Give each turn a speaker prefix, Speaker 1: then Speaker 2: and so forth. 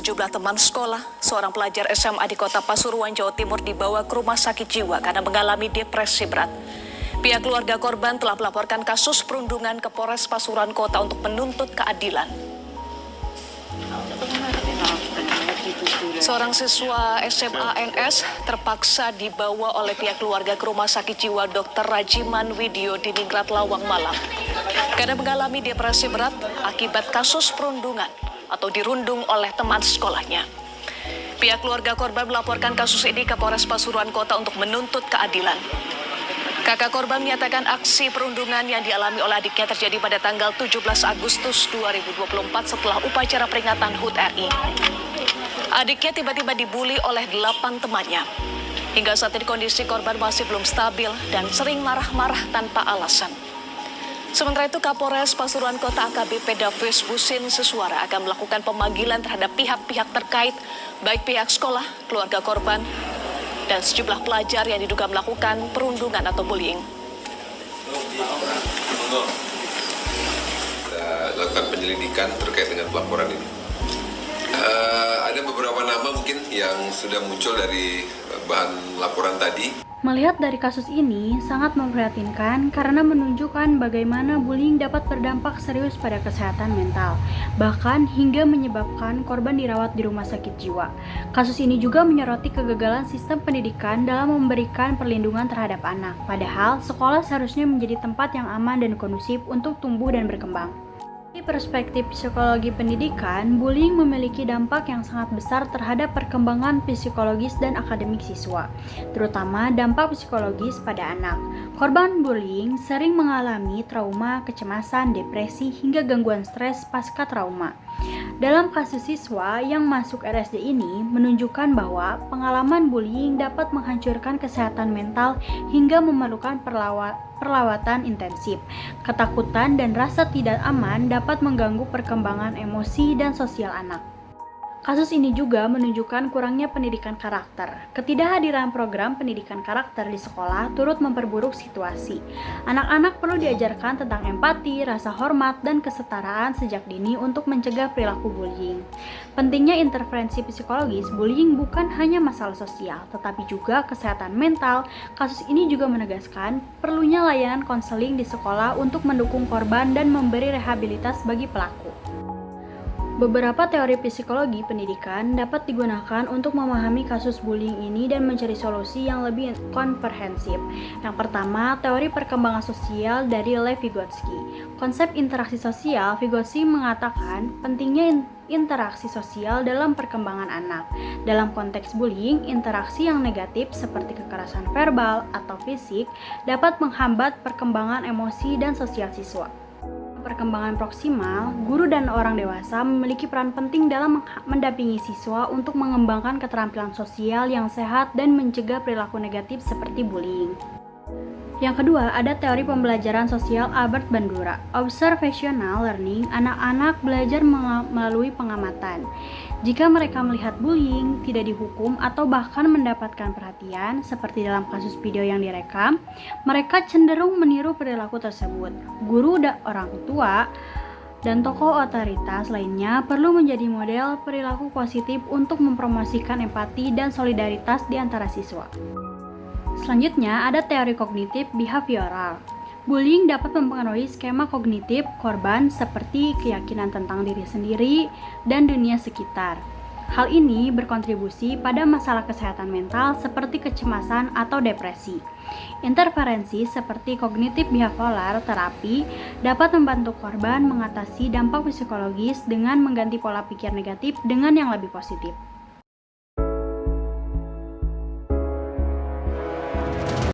Speaker 1: sejumlah teman sekolah, seorang pelajar SMA di Kota Pasuruan, Jawa Timur dibawa ke rumah sakit jiwa karena mengalami depresi berat. Pihak keluarga korban telah melaporkan kasus perundungan ke Polres Pasuruan Kota untuk menuntut keadilan. Seorang siswa SMA NS terpaksa dibawa oleh pihak keluarga ke rumah sakit jiwa Dr. Rajiman Widyo di Ningrat Lawang Malang karena mengalami depresi berat akibat kasus perundungan atau dirundung oleh teman sekolahnya. Pihak keluarga korban melaporkan kasus ini ke Polres Pasuruan Kota untuk menuntut keadilan. Kakak korban menyatakan aksi perundungan yang dialami oleh adiknya terjadi pada tanggal 17 Agustus 2024 setelah upacara peringatan HUT RI. Adiknya tiba-tiba dibuli oleh 8 temannya. Hingga saat ini kondisi korban masih belum stabil dan sering marah-marah tanpa alasan. Sementara itu, Kapolres Pasuruan Kota AKBP Davis Busin Sesuara akan melakukan pemanggilan terhadap pihak-pihak terkait, baik pihak sekolah, keluarga korban, dan sejumlah pelajar yang diduga melakukan perundungan atau bullying.
Speaker 2: Kita lakukan penyelidikan terkait dengan pelaporan ini. Ada beberapa nama mungkin yang sudah muncul dari bahan laporan tadi.
Speaker 3: Melihat dari kasus ini sangat memprihatinkan karena menunjukkan bagaimana bullying dapat berdampak serius pada kesehatan mental, bahkan hingga menyebabkan korban dirawat di rumah sakit jiwa. Kasus ini juga menyoroti kegagalan sistem pendidikan dalam memberikan perlindungan terhadap anak, padahal sekolah seharusnya menjadi tempat yang aman dan kondusif untuk tumbuh dan berkembang. Dari perspektif psikologi pendidikan, bullying memiliki dampak yang sangat besar terhadap perkembangan psikologis dan akademik siswa, terutama dampak psikologis pada anak. Korban bullying sering mengalami trauma, kecemasan, depresi, hingga gangguan stres pasca trauma. Dalam kasus siswa yang masuk RSD ini menunjukkan bahwa pengalaman bullying dapat menghancurkan kesehatan mental hingga memerlukan perawatan intensif. Ketakutan dan rasa tidak aman dapat mengganggu perkembangan emosi dan sosial anak. Kasus ini juga menunjukkan kurangnya pendidikan karakter. Ketidakhadiran program pendidikan karakter di sekolah turut memperburuk situasi. Anak-anak perlu diajarkan tentang empati, rasa hormat, dan kesetaraan sejak dini untuk mencegah perilaku bullying. Pentingnya intervensi psikologis, bullying bukan hanya masalah sosial, tetapi juga kesehatan mental. Kasus ini juga menegaskan perlunya layanan konseling di sekolah untuk mendukung korban dan memberi rehabilitas bagi pelaku. Beberapa teori psikologi pendidikan dapat digunakan untuk memahami kasus bullying ini dan mencari solusi yang lebih komprehensif. Yang pertama, teori perkembangan sosial dari Lev Vygotsky. Konsep interaksi sosial, Vygotsky mengatakan pentingnya interaksi sosial dalam perkembangan anak. Dalam konteks bullying, interaksi yang negatif seperti kekerasan verbal atau fisik dapat menghambat perkembangan emosi dan sosial siswa. Perkembangan proksimal, guru dan orang dewasa memiliki peran penting dalam mendampingi siswa untuk mengembangkan keterampilan sosial yang sehat dan mencegah perilaku negatif seperti bullying. Yang kedua, ada teori pembelajaran sosial Albert Bandura. Observational learning, anak-anak belajar melalui pengamatan. Jika mereka melihat bullying, tidak dihukum, atau bahkan mendapatkan perhatian, seperti dalam kasus video yang direkam, mereka cenderung meniru perilaku tersebut. Guru dan orang tua dan tokoh otoritas lainnya perlu menjadi model perilaku positif untuk mempromosikan empati dan solidaritas di antara siswa. Selanjutnya, ada teori kognitif behavioral. Bullying dapat mempengaruhi skema kognitif korban seperti keyakinan tentang diri sendiri dan dunia sekitar. Hal ini berkontribusi pada masalah kesehatan mental seperti kecemasan atau depresi. Interferensi seperti kognitif behavioral terapi dapat membantu korban mengatasi dampak psikologis dengan mengganti pola pikir negatif dengan yang lebih positif.